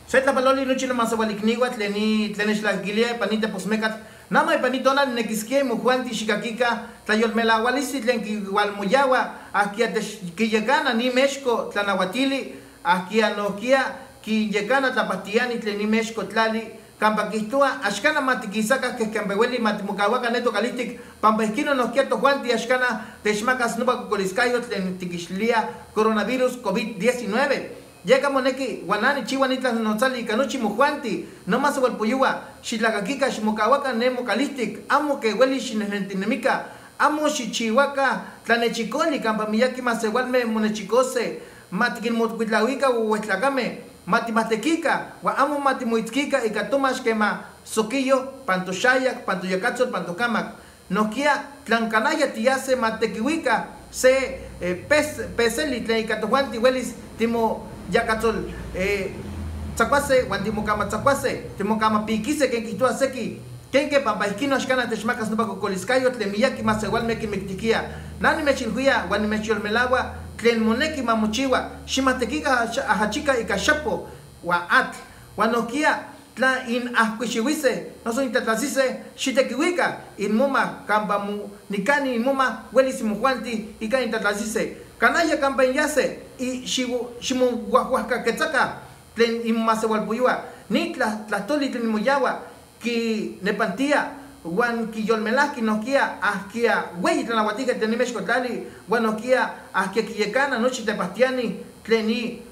Setla paloli nuchi no masawalikniwa tlenish la gilia panita posmekat nama panitona nekiskie mujuanti shikakika tlayolmela walisi tlenki walmuyawa akia kiyekana ni México tlanawatili akia nokia kiyekana tlapatiani tleni México tlali kampakistua ashkana matikisaka que kampeweli matimukawaka neto kalitik pampeskino nokia to juanti ashkana techmakas nuba kokoliskayo tlen tikishlia coronavirus COVID-19 llega moneki wanani chiwanitla notzali kanuchi mujuanti no más walpuyua shilakakika shimukawaka nemo kalistik amo que weli shinentinemica amo shichiwaka tlanechikoli kampamiyaki masewalme monechikose matikin mutkuitlawika uwetlakame matimatekika wa amo matimuitzkika ikatomash kema soquillo pantoshayak pantoyakatzol pantokamak nokia tlankanaya tiase matekiwika se peseli tlen ikatojuanti welis timo yakatzol tzakwase wan timokama tzakwase timokama pikise ken kitua seki ken ke pampaikino ashkana techmakas nupa kokoliskayo tlen miyaki masewalmeki miktikia nani mechilhuia wan mecholmelawa tlen moneki mamuchiwa shimatekika ahachika ikashapo wa atl wanokia tla in ahkuishiwise noso intatlasise shitekiwika in muma kampamu nikani in muma welis mujuanti ika intatlasise kanaya kampanyase y shimu wahuacaquetzaca tlen inmasewalpuyua ni tlatoli tlen moyawa ki nepantía wan kiyolmelaki nokia ahkia güey tlanahuatica tlen México tlali wan nokia ahkia kiyekana nochi tepastiani tleni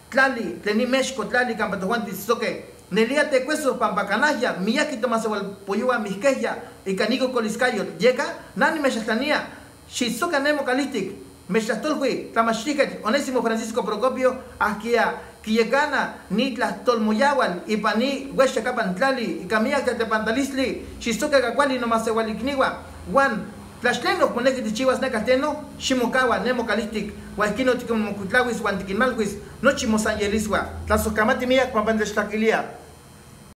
tlali tleni México tlali kampatojuanti soque nelia tecueso pampacanaya miyaki tomasewalpuyua misqueya y canigo coliscayo llega nani mexatlania shizuka nemo kalistik Mextolhui, Tlamachtiket, Onésimo Francisco Procopio, Akia, Kiyekana, Nitla, Tolmoyawal, Ipani, Huechacapan Tlali, Camilla Tepantalisli, Shizuka Gakwali, no Masewalikniwa, Juan, Tlaxtleno, Poneki de Chivas Necateno, Shimokawa, Nemo Kalistik, Huayquino Ticomocutlawis, Huantiquinmalhuis, Nochimo San Yeliswa, Tlazokamati Mia, Pampan de Xtaquilia.